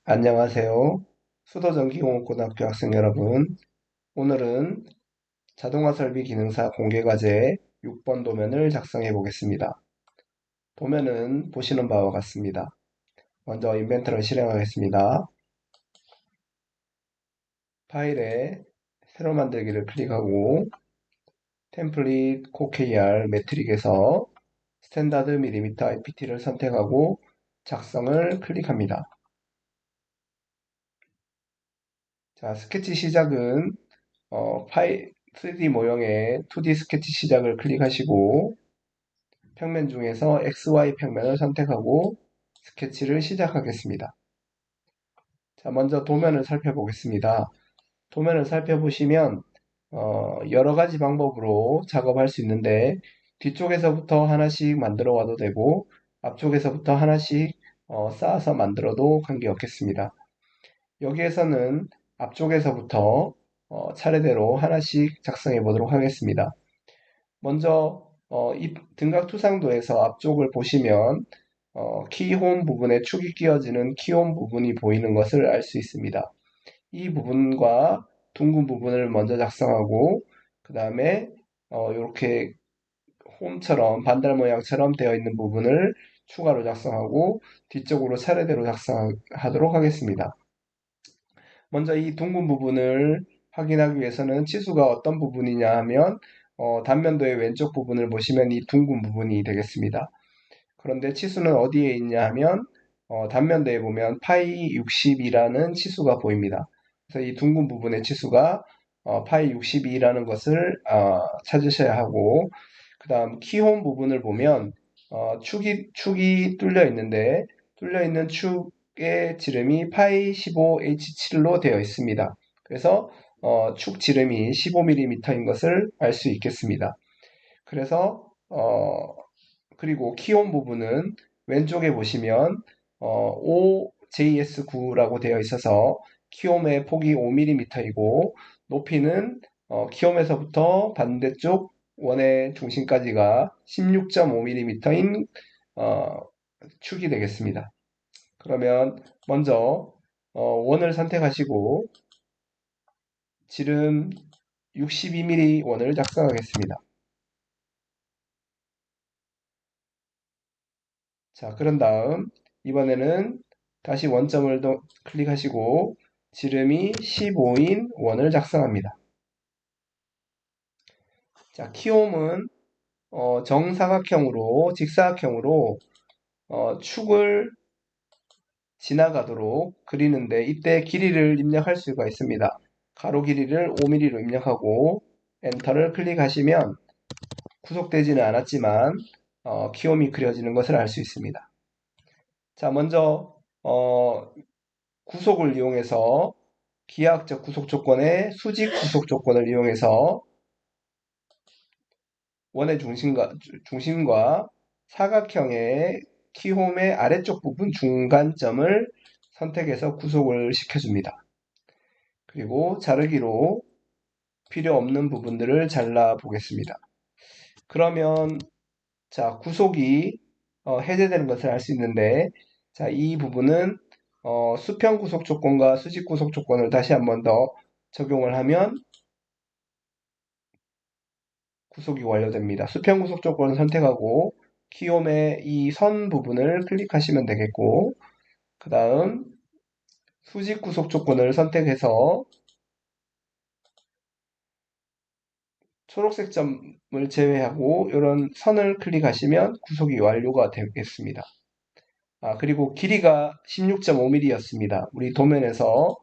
안녕하세요. 수도전기공업고등학교 학생 여러분. 오늘은 자동화 설비 기능사 공개과제 6번 도면을 작성해 보겠습니다. 도면은 보시는 바와 같습니다. 먼저 인벤터를 실행하겠습니다. 파일에 새로 만들기를 클릭하고 템플릿 core 매트릭에서 스탠다드 밀리미터 IPT를 선택하고 작성을 클릭합니다. 자, 스케치 시작은 파일 3D 모형의 2D 스케치 시작을 클릭하시고 평면 중에서 XY 평면을 선택하고 스케치를 시작하겠습니다. 자, 먼저 도면을 살펴보겠습니다. 도면을 살펴보시면 여러 가지 방법으로 작업할 수 있는데 뒤쪽에서부터 하나씩 만들어 와도 되고 앞쪽에서부터 하나씩 쌓아서 만들어도 관계없겠습니다. 여기에서는 앞쪽에서부터 차례대로 하나씩 작성해 보도록 하겠습니다. 먼저 이 등각투상도에서 앞쪽을 보시면 키홈 부분에 축이 끼어지는 키홈 부분이 보이는 것을 알 수 있습니다. 이 부분과 둥근 부분을 먼저 작성하고 그 다음에 이렇게 홈처럼 반달 모양처럼 되어 있는 부분을 추가로 작성하고 뒤쪽으로 차례대로 작성하도록 하겠습니다. 먼저 이 둥근 부분을 확인하기 위해서는 치수가 어떤 부분이냐 하면 단면도의 왼쪽 부분을 보시면 이 둥근 부분이 되겠습니다. 그런데 치수는 어디에 있냐 하면 단면도에 보면 파이 60이라는 치수가 보입니다. 그래서 이 둥근 부분의 치수가 파이 62라는 것을 찾으셔야 하고 그 다음 키홈 부분을 보면 축이 뚫려 있는데 뚫려 있는 축의 지름이 파이 15H7로 되어 있습니다. 그래서 축 지름이 15mm인 것을 알 수 있겠습니다. 그래서 그리고 키홈 부분은 왼쪽에 보시면 OJS9라고 되어 있어서 키홈의 폭이 5mm이고 높이는 키홈에서부터 반대쪽 원의 중심까지가 16.5mm인 축이 되겠습니다. 그러면 먼저 원을 선택하시고 지름 62mm 원을 작성하겠습니다. 자, 그런 다음 이번에는 다시 원점을 클릭하시고 지름이 15인 원을 작성합니다. 자, 키홈은 정사각형으로 직사각형으로 축을 지나가도록 그리는데 이때 길이를 입력할 수가 있습니다. 가로 길이를 5mm로 입력하고 엔터를 클릭하시면 구속되지는 않았지만 키홈이 그려지는 것을 알 수 있습니다. 자, 먼저 구속을 이용해서 기하학적 구속 조건의 수직 구속 조건을 이용해서 원의 중심과 사각형의 키홈의 아래쪽 부분 중간점을 선택해서 구속을 시켜줍니다. 그리고 자르기로 필요 없는 부분들을 잘라 보겠습니다. 그러면 자, 구속이 해제되는 것을 알 수 있는데 자, 이 부분은 수평 구속 조건과 수직 구속 조건을 다시 한번 더 적용을 하면 구속이 완료됩니다. 수평 구속 조건을 선택하고 키움의 이 선 부분을 클릭하시면 되겠고 그 다음 수직 구속 조건을 선택해서 초록색 점을 제외하고 이런 선을 클릭하시면 구속이 완료가 되겠습니다. 그리고 길이가 16.5mm였습니다. 우리 도면에서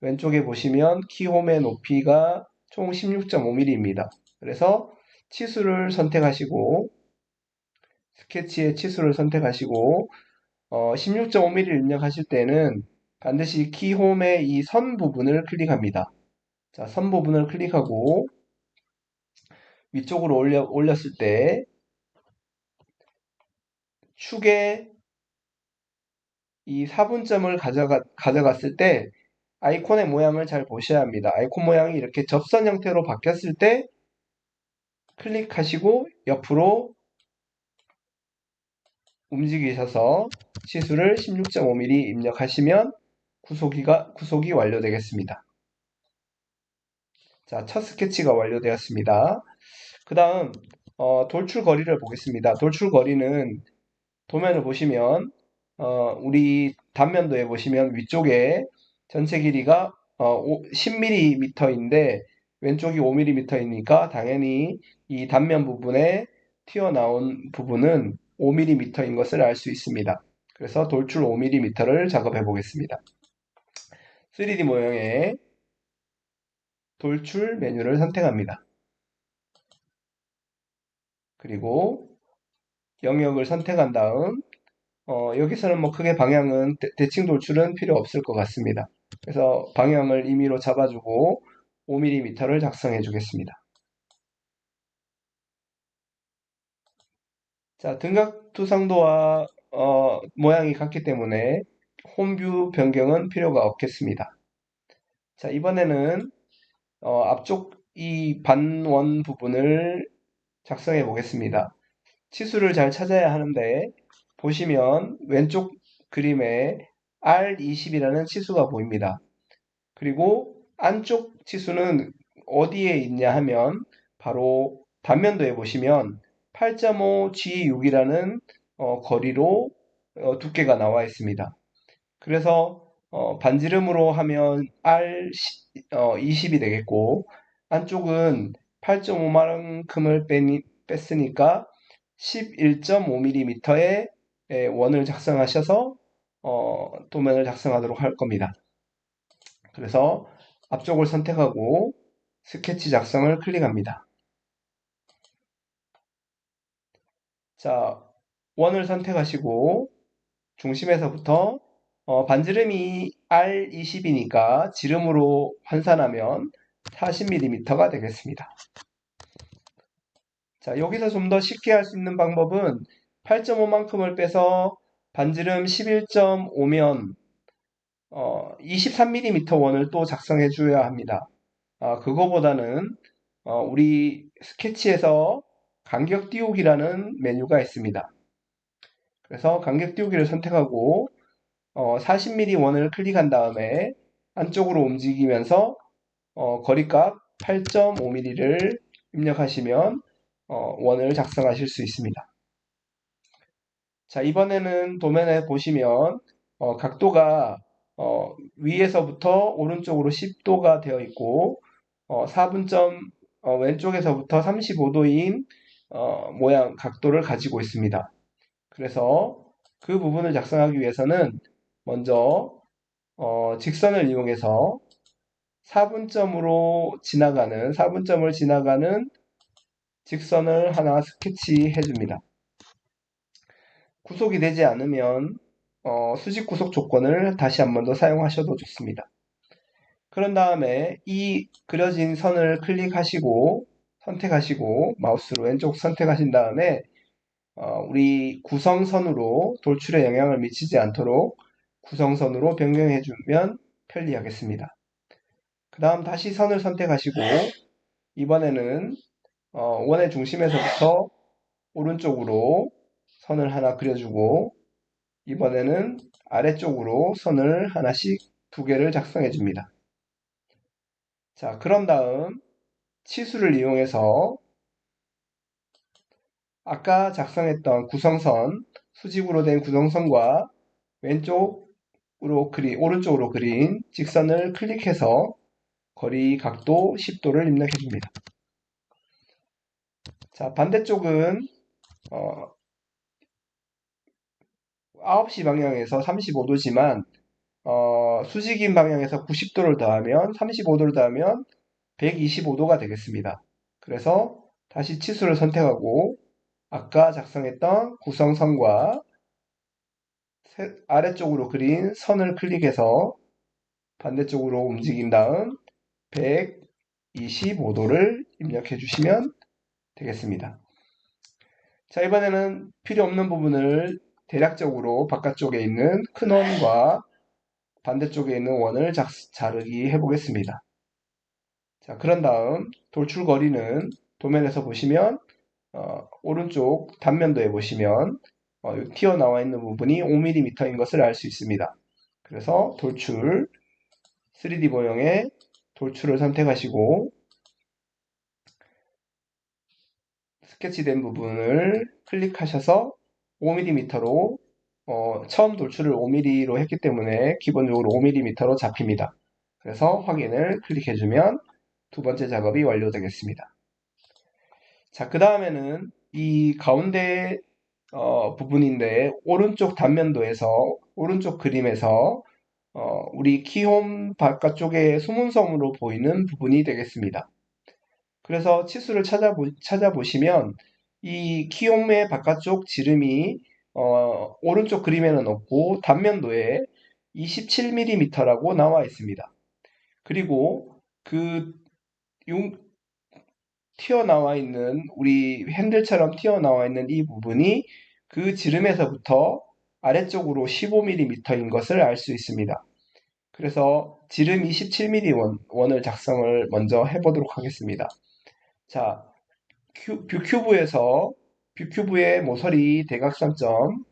왼쪽에 보시면 키홈의 높이가 총 16.5mm입니다. 그래서 치수를 선택하시고 스케치의 치수를 선택하시고 16.5mm를 입력하실 때는 반드시 키홈의 이 선 부분을 클릭합니다. 자, 선 부분을 클릭하고 위쪽으로 올렸을 때 축에 이 사분점을 가져갔을 때 아이콘의 모양을 잘 보셔야 합니다. 아이콘 모양이 이렇게 접선 형태로 바뀌었을 때 클릭하시고 옆으로 움직이셔서 치수를 16.5mm 입력하시면 구속이 완료되겠습니다. 자, 첫 스케치가 완료되었습니다. 그 다음 돌출 거리를 보겠습니다. 돌출 거리는 도면을 보시면 우리 단면도에 보시면 위쪽에 전체 길이가 10mm인데 왼쪽이 5mm이니까 당연히 이 단면 부분에 튀어나온 부분은 5mm인 것을 알 수 있습니다. 그래서 돌출 5mm를 작업해 보겠습니다. 3D 모형의 돌출 메뉴를 선택합니다. 그리고 영역을 선택한 다음 여기서는 뭐 크게 방향은 대칭 돌출은 필요 없을 것 같습니다. 그래서 방향을 임의로 잡아주고 5mm를 작성해 주겠습니다. 자, 등각투성도와 모양이 같기 때문에 홈뷰 변경은 필요가 없겠습니다. 자, 이번에는 앞쪽 이 반원 부분을 작성해 보겠습니다. 치수를 잘 찾아야 하는데 보시면 왼쪽 그림에 R20이라는 치수가 보입니다. 그리고 안쪽 치수는 어디에 있냐 하면 바로 단면도에 보시면 8.5G6이라는 거리로 두께가 나와 있습니다. 그래서 반지름으로 하면 R20이 되겠고 안쪽은 8.5만큼을 뺐으니까 11.5mm의 원을 작성하셔서 도면을 작성하도록 할 겁니다. 그래서 앞쪽을 선택하고 스케치 작성을 클릭합니다. 자, 원을 선택하시고 중심에서부터 반지름이 R20이니까 지름으로 환산하면 40mm가 되겠습니다. 자, 여기서 좀 더 쉽게 할 수 있는 방법은 8.5만큼을 빼서 반지름 11.5면 23mm 원을 또 작성해 줘야 합니다. 그거보다는 우리 스케치에서 간격 띄우기라는 메뉴가 있습니다. 그래서 간격 띄우기를 선택하고 40mm 원을 클릭한 다음에 안쪽으로 움직이면서 거리값 8.5mm를 입력하시면 원을 작성하실 수 있습니다. 자, 이번에는 도면에 보시면 각도가 위에서부터 오른쪽으로 10도가 되어 있고 4분점 왼쪽에서부터 35도인 모양 각도를 가지고 있습니다. 그래서 그 부분을 작성하기 위해서는 먼저 직선을 이용해서 4분점을 지나가는 직선을 하나 스케치해 줍니다. 구속이 되지 않으면 수직 구속 조건을 다시 한 번 더 사용하셔도 좋습니다. 그런 다음에 이 그려진 선을 클릭하시고 선택하시고 마우스로 왼쪽 선택하신 다음에 우리 구성선으로 돌출에 영향을 미치지 않도록 구성선으로 변경해 주면 편리하겠습니다. 그 다음 다시 선을 선택하시고 이번에는 원의 중심에서부터 오른쪽으로 선을 하나 그려주고 이번에는 아래쪽으로 선을 하나씩 두 개를 작성해 줍니다. 자, 그런 다음 치수를 이용해서 아까 작성했던 구성선, 수직으로 된 구성선과 오른쪽으로 그린 직선을 클릭해서 거리 각도 10도를 입력해 줍니다. 자, 반대쪽은 9시 방향에서 35도지만 수직인 방향에서 90도를 더하면 35도를 더하면 125도가 되겠습니다. 그래서 다시 치수를 선택하고 아까 작성했던 구성선과 아래쪽으로 그린 선을 클릭해서 반대쪽으로 움직인 다음 125도를 입력해 주시면 되겠습니다. 자, 이번에는 필요 없는 부분을 대략적으로 바깥쪽에 있는 큰 원과 반대쪽에 있는 원을 자르기 해보겠습니다. 자, 그런 다음 돌출 거리는 도면에서 보시면 오른쪽 단면도에 보시면 튀어나와 있는 부분이 5mm인 것을 알 수 있습니다. 그래서 돌출, 3D 모형의 돌출을 선택하시고 스케치된 부분을 클릭하셔서 5mm로 처음 돌출을 5mm로 했기 때문에 기본적으로 5mm로 잡힙니다. 그래서 확인을 클릭해주면 두 번째 작업이 완료되겠습니다. 자, 그 다음에는 이 가운데 부분인데 오른쪽 단면도에서 오른쪽 그림에서 우리 키홈 바깥쪽에 수문섬으로 보이는 부분이 되겠습니다. 그래서 치수를 찾아보시면 이 키홈의 바깥쪽 지름이 오른쪽 그림에는 없고 단면도에 27mm라고 나와 있습니다. 그리고 그 튀어나와 있는 우리 핸들처럼 튀어나와 있는 이 부분이 그 지름에서부터 아래쪽으로 15mm인 것을 알 수 있습니다. 그래서 지름 27mm 원을 작성을 먼저 해보도록 하겠습니다. 자, 뷰큐브의 모서리 대각선점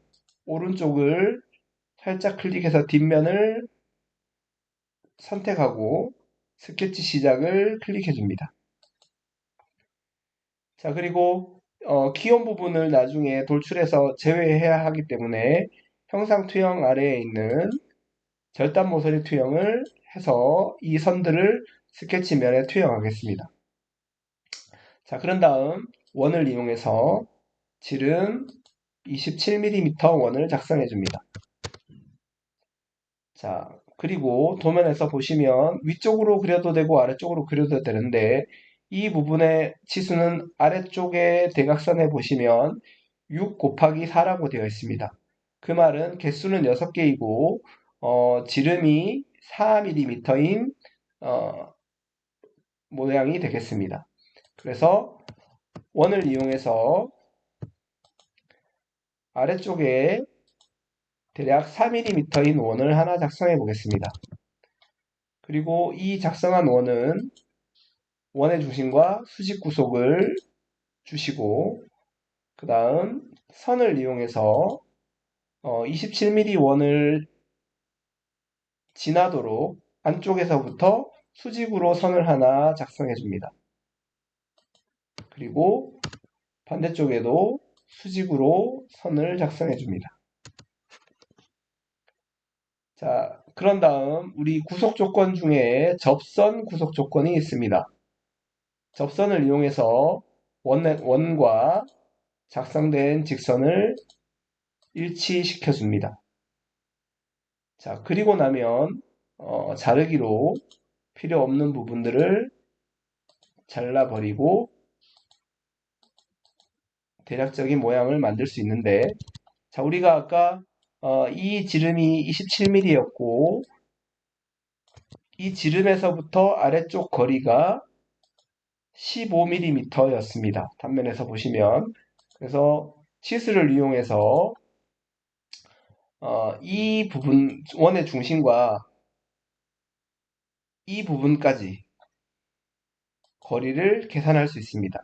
오른쪽을 살짝 클릭해서 뒷면을 선택하고 스케치 시작을 클릭해 줍니다. 자, 그리고 키온 부분을 나중에 돌출해서 제외해야 하기 때문에 형상 투영 아래에 있는 절단 모서리 투영을 해서 이 선들을 스케치면에 투영하겠습니다. 자, 그런 다음 원을 이용해서 지름 27mm 원을 작성해 줍니다. 자, 그리고 도면에서 보시면 위쪽으로 그려도 되고 아래쪽으로 그려도 되는데 이 부분의 치수는 아래쪽에 대각선에 보시면 6 곱하기 4라고 되어 있습니다. 그 말은 개수는 6개이고 지름이 4mm인 모양이 되겠습니다. 그래서 원을 이용해서 아래쪽에 대략 4mm인 원을 하나 작성해 보겠습니다. 그리고 이 작성한 원은 원의 중심과 수직 구속을 주시고 그 다음 선을 이용해서 27mm 원을 지나도록 안쪽에서부터 수직으로 선을 하나 작성해 줍니다. 그리고 반대쪽에도 수직으로 선을 작성해 줍니다. 자, 그런 다음 우리 구속 조건 중에 접선 구속 조건이 있습니다. 접선을 이용해서 원과 작성된 직선을 일치시켜 줍니다. 자, 그리고 나면 자르기로 필요 없는 부분들을 잘라버리고 대략적인 모양을 만들 수 있는데, 자, 우리가 아까 이 지름이 27mm였고 이 지름에서부터 아래쪽 거리가 15mm였습니다. 단면에서 보시면. 그래서 치수를 이용해서 이 부분, 원의 중심과 이 부분까지 거리를 계산할 수 있습니다.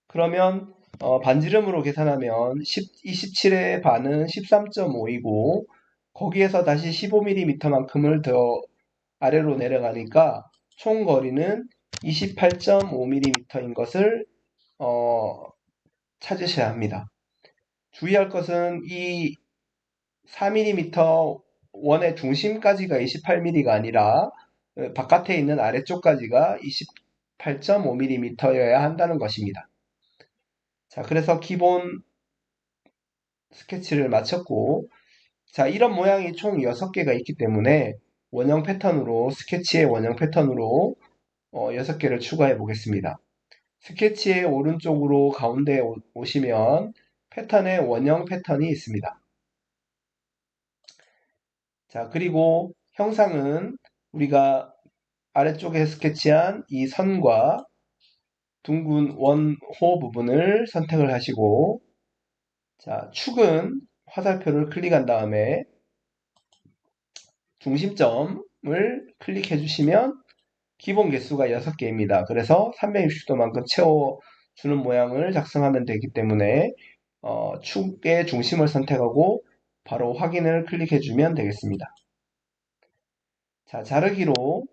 그러면 반지름으로 계산하면 27의 반은 13.5이고 거기에서 다시 15mm만큼을 더 아래로 내려가니까 총 거리는 28.5mm인 것을 찾으셔야 합니다. 주의할 것은 이 4mm 원의 중심까지가 28mm가 아니라 바깥에 있는 아래쪽까지가 28.5mm여야 한다는 것입니다. 자, 그래서 기본 스케치를 마쳤고, 자, 이런 모양이 총 6개가 있기 때문에 원형 패턴으로, 스케치의 원형 패턴으로 6개를 추가해 보겠습니다. 스케치의 오른쪽으로 가운데 오시면 패턴의 원형 패턴이 있습니다. 자, 그리고 형상은 우리가 아래쪽에 스케치한 이 선과 둥근 원호 부분을 선택을 하시고, 자, 축은 화살표를 클릭한 다음에 중심점을 클릭해 주시면 기본 개수가 6개입니다. 그래서 360도만큼 채워주는 모양을 작성하면 되기 때문에 축의 중심을 선택하고 바로 확인을 클릭해 주면 되겠습니다. 자, 자르기로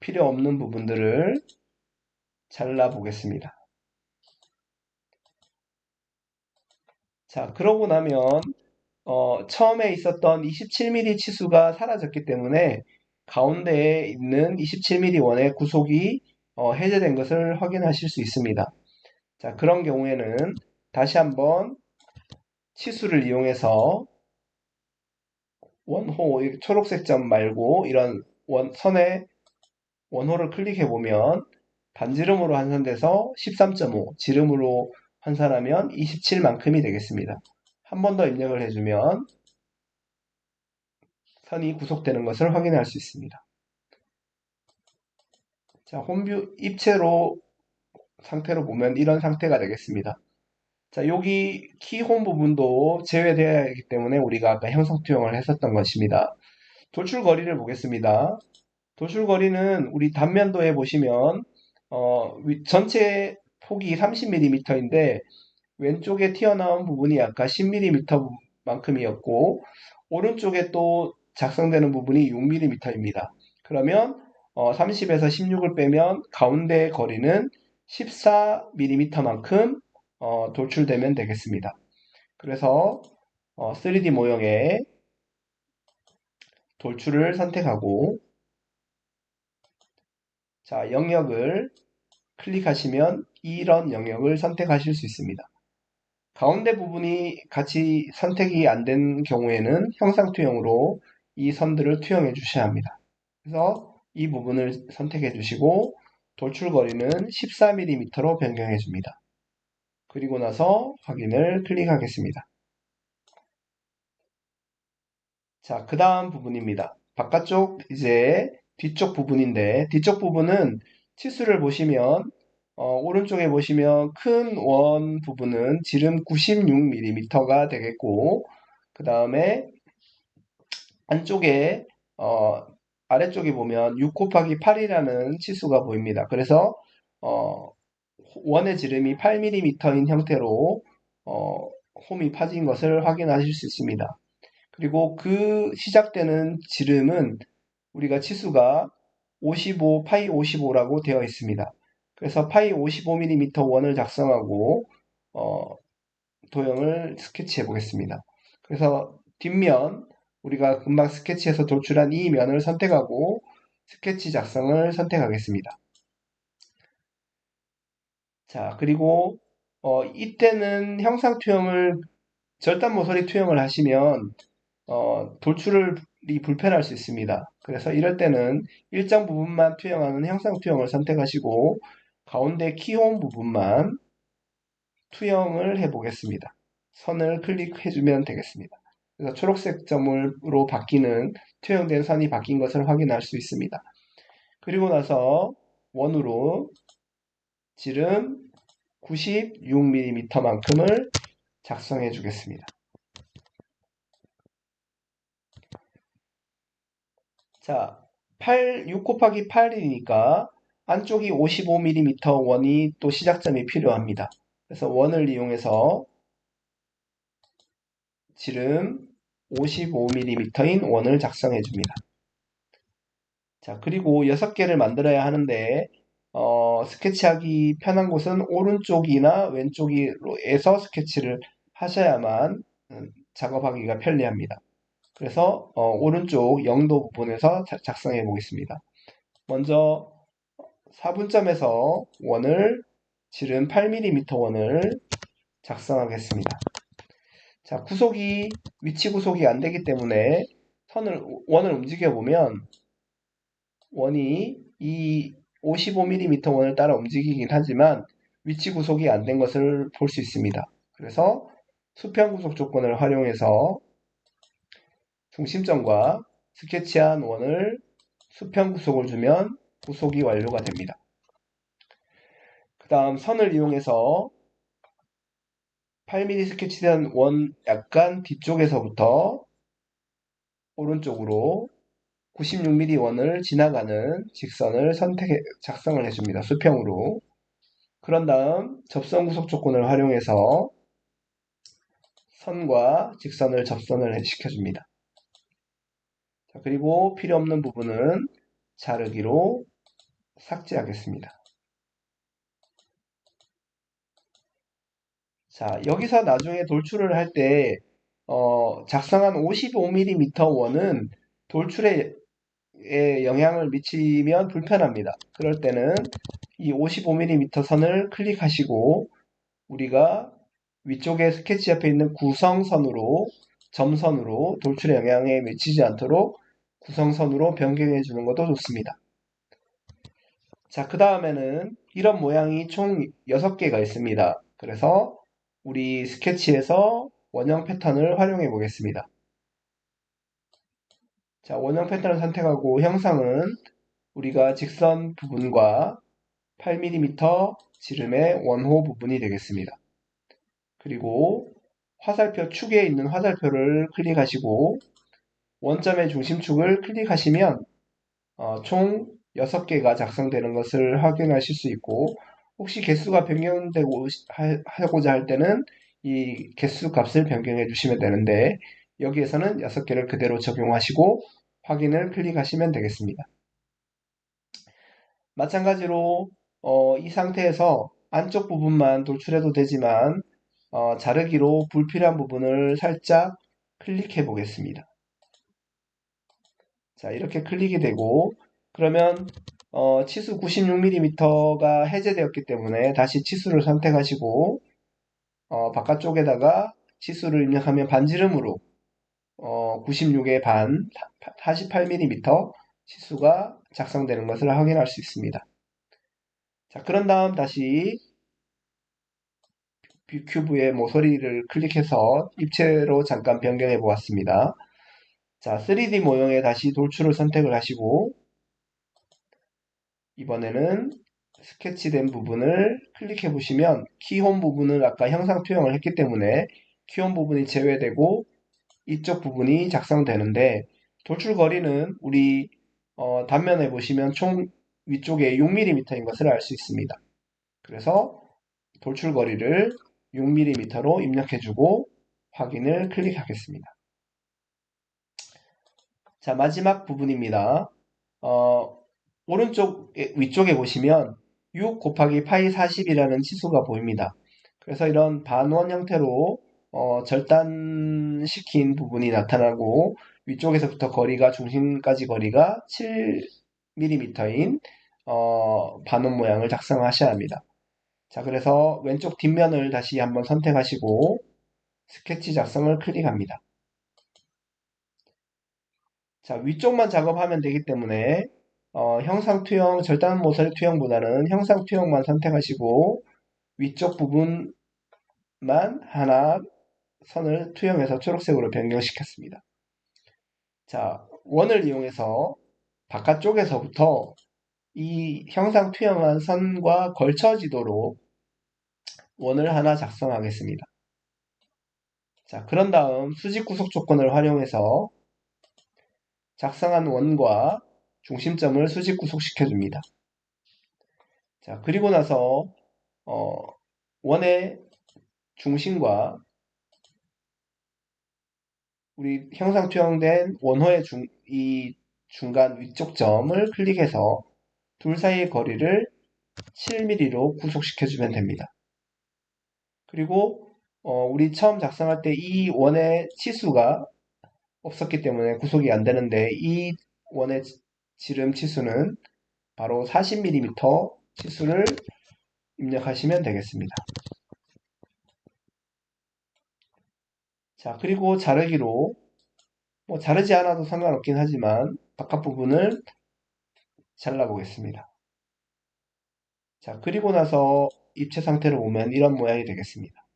필요 없는 부분들을 잘라 보겠습니다. 자, 그러고 나면 처음에 있었던 27mm 치수가 사라졌기 때문에 가운데에 있는 27mm 원의 구속이 해제된 것을 확인하실 수 있습니다. 자, 그런 경우에는 다시 한번 치수를 이용해서 원호, 초록색 점 말고 이런 선에 원호를 클릭해 보면 반지름으로 환산돼서 13.5, 지름으로 환산하면 27만큼이 되겠습니다. 한 번 더 입력을 해주면 선이 구속되는 것을 확인할 수 있습니다. 자, 홈뷰 입체로 상태로 보면 이런 상태가 되겠습니다. 자, 여기 키홈 부분도 제외되어야 하기 때문에 우리가 아까 형상 투영을 했었던 것입니다. 돌출 거리를 보겠습니다. 돌출 거리는 우리 단면도에 보시면 전체 폭이 30mm인데 왼쪽에 튀어나온 부분이 아까 10mm만큼이었고 오른쪽에 또 작성되는 부분이 6mm입니다. 그러면 30에서 16을 빼면 가운데 거리는 14mm만큼 돌출되면 되겠습니다. 그래서 3D 모형의 돌출을 선택하고 자, 영역을 클릭하시면 이런 영역을 선택하실 수 있습니다. 가운데 부분이 같이 선택이 안 된 경우에는 형상 투영으로 이 선들을 투영해 주셔야 합니다. 그래서 이 부분을 선택해 주시고 돌출 거리는 14mm로 변경해 줍니다. 그리고 나서 확인을 클릭하겠습니다. 자, 그 다음 부분입니다. 바깥쪽 이제 뒤쪽 부분인데 뒤쪽 부분은 치수를 보시면 오른쪽에 보시면 큰 원 부분은 지름 96mm가 되겠고 그 다음에 안쪽에 아래쪽에 보면 6 곱하기 8이라는 치수가 보입니다. 그래서 어, 원의 지름이 8mm인 형태로 홈이 파진 것을 확인하실 수 있습니다. 그리고 그 시작되는 지름은 우리가 치수가 55, 파이 55라고 되어 있습니다. 그래서 파이 55mm 원을 작성하고 도형을 스케치해 보겠습니다. 그래서 뒷면 우리가 금방 스케치해서 돌출한 이 면을 선택하고 스케치 작성을 선택하겠습니다. 자, 그리고 이때는 형상 투영을 절단 모서리 투영을 하시면 돌출이 불편할 수 있습니다. 그래서 이럴 때는 일정 부분만 투영하는 형상 투영을 선택하시고 가운데 키홈 부분만 투영을 해 보겠습니다. 선을 클릭해주면 되겠습니다. 그래서 초록색 점으로 바뀌는 투영된 선이 바뀐 것을 확인할 수 있습니다. 그리고 나서 원으로 지름 96mm만큼을 작성해 주겠습니다. 자, 6 곱하기 8이니까 안쪽이 55mm 원이 또 시작점이 필요합니다. 그래서 원을 이용해서 지름 55mm인 원을 작성해 줍니다. 자, 그리고 6개를 만들어야 하는데 스케치하기 편한 곳은 오른쪽이나 왼쪽에서 스케치를 하셔야만 작업하기가 편리합니다. 그래서 오른쪽 0도 부분에서 작성해 보겠습니다. 먼저 4분점에서 원을 지름 8mm 원을 작성하겠습니다. 자, 위치 구속이 안 되기 때문에 원을 움직여 보면 원이 이 55mm 원을 따라 움직이긴 하지만 위치 구속이 안 된 것을 볼 수 있습니다. 그래서 수평 구속 조건을 활용해서 중심점과 스케치한 원을 수평 구속을 주면 구속이 완료가 됩니다. 그 다음 선을 이용해서 8mm 스케치된 원 약간 뒤쪽에서부터 오른쪽으로 96mm 원을 지나가는 직선을 작성을 해줍니다. 수평으로. 그런 다음 접선 구속 조건을 활용해서 선과 직선을 접선을 시켜줍니다. 자, 그리고 필요 없는 부분은 자르기로 삭제하겠습니다. 자, 여기서 나중에 돌출을 할 때, 작성한 55mm 원은 돌출에 영향을 미치면 불편합니다. 그럴 때는 이 55mm 선을 클릭하시고 우리가 위쪽에 스케치 옆에 있는 구성선으로 점선으로 돌출에 영향에 미치지 않도록 구성선으로 변경해 주는 것도 좋습니다. 자, 그 다음에는 이런 모양이 총 6개가 있습니다. 그래서 우리 스케치에서 원형 패턴을 활용해 보겠습니다. 자, 원형 패턴을 선택하고 형상은 우리가 직선 부분과 8mm 지름의 원호 부분이 되겠습니다. 그리고 화살표 축에 있는 화살표를 클릭하시고 원점의 중심축을 클릭하시면 총 6개가 작성되는 것을 확인하실 수 있고 혹시 개수가 변경되고 하고자 할 때는 이 개수 값을 변경해 주시면 되는데 여기에서는 6개를 그대로 적용하시고 확인을 클릭하시면 되겠습니다. 마찬가지로 이 상태에서 안쪽 부분만 돌출해도 되지만 자르기로 불필요한 부분을 살짝 클릭해 보겠습니다. 자, 이렇게 클릭이 되고 그러면 치수 96mm가 해제되었기 때문에 다시 치수를 선택하시고 바깥쪽에다가 치수를 입력하면 반지름으로 96의 반 48mm 치수가 작성되는 것을 확인할 수 있습니다. 자, 그런 다음 다시 뷰큐브의 모서리를 클릭해서 입체로 잠깐 변경해 보았습니다. 자, 3D 모형에 다시 돌출을 선택을 하시고 이번에는 스케치된 부분을 클릭해 보시면 키홈 부분을 아까 형상 투영을 했기 때문에 키홈 부분이 제외되고 이쪽 부분이 작성되는데 돌출 거리는 우리 단면에 보시면 총 위쪽에 6mm인 것을 알 수 있습니다. 그래서 돌출 거리를 6mm로 입력해주고 확인을 클릭하겠습니다. 자, 마지막 부분입니다. 오른쪽 위쪽에 보시면 6 곱하기 파이 40이라는 치수가 보입니다. 그래서 이런 반원 형태로 절단시킨 부분이 나타나고 위쪽에서부터 거리가 중심까지 거리가 7mm인 반원 모양을 작성하셔야 합니다. 자, 그래서 왼쪽 뒷면을 다시 한번 선택하시고 스케치 작성을 클릭합니다. 자, 위쪽만 작업하면 되기 때문에 형상 투영, 절단 모서리 투영보다는 형상 투영만 선택하시고 위쪽 부분만 하나 선을 투영해서 초록색으로 변경시켰습니다. 자, 원을 이용해서 바깥쪽에서부터 이 형상 투영한 선과 걸쳐지도록 원을 하나 작성하겠습니다. 자, 그런 다음 수직 구속 조건을 활용해서 작성한 원과 중심점을 수직 구속시켜 줍니다. 자, 그리고 나서 원의 중심과 우리 형상 투영된 원호의 이 중간 위쪽 점을 클릭해서 둘 사이의 거리를 7mm로 구속시켜 주면 됩니다. 그리고 우리 처음 작성할 때 이 원의 치수가 없었기 때문에 구속이 안 되는데 이 원의 지름 치수는 바로 40mm 치수를 입력하시면 되겠습니다. 자, 그리고 자르기로 뭐 자르지 않아도 상관없긴 하지만 바깥 부분을 잘라 보겠습니다. 자, 그리고 나서 입체 상태를 보면 이런 모양이 되겠습니다.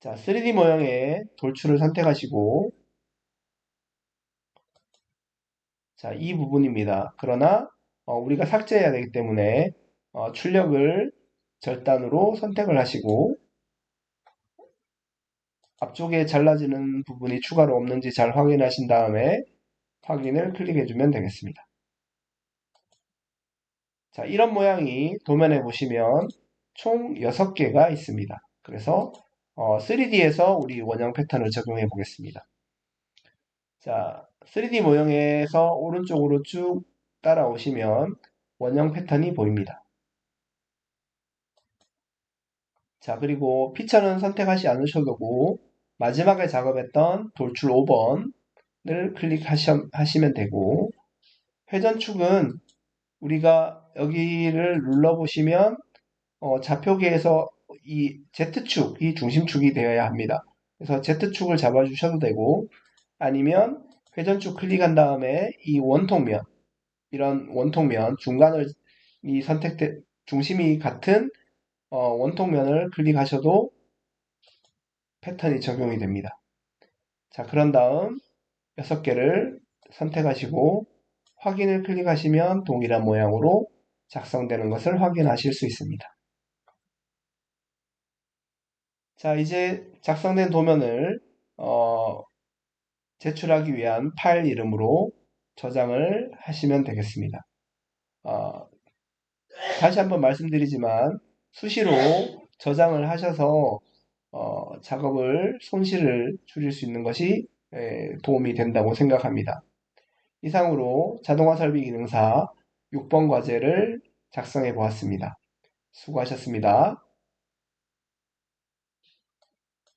자, 3D 모형의 돌출을 선택하시고 자, 이 부분입니다. 그러나 우리가 삭제해야 되기 때문에 출력을 절단으로 선택을 하시고 앞쪽에 잘라지는 부분이 추가로 없는지 잘 확인하신 다음에 확인을 클릭해주면 되겠습니다. 자, 이런 모양이 도면에 보시면 총 6개가 있습니다. 그래서 3D에서 우리 원형 패턴을 적용해 보겠습니다. 자, 3D 모형에서 오른쪽으로 쭉 따라오시면 원형 패턴이 보입니다. 자, 그리고 피처는 선택하지 않으셔도 되고 마지막에 작업했던 돌출 5번을 클릭하시면 되고 회전축은 우리가 여기를 눌러보시면 좌표계에서 이 Z축이 중심축이 되어야 합니다. 그래서 Z축을 잡아주셔도 되고 아니면 회전축 클릭한 다음에 이 원통면 이런 원통면 중간을 이 선택된 중심이 같은 원통면을 클릭하셔도 패턴이 적용이 됩니다. 자, 그런 다음 6개를 선택하시고 확인을 클릭하시면 동일한 모양으로 작성되는 것을 확인하실 수 있습니다. 자, 이제 작성된 도면을 제출하기 위한 파일 이름으로 저장을 하시면 되겠습니다. 어, 다시 한번 말씀드리지만 수시로 저장을 하셔서 작업을 손실을 줄일 수 있는 것이 도움이 된다고 생각합니다. 이상으로 자동화 설비 기능사 6번 과제를 작성해 보았습니다. 수고하셨습니다.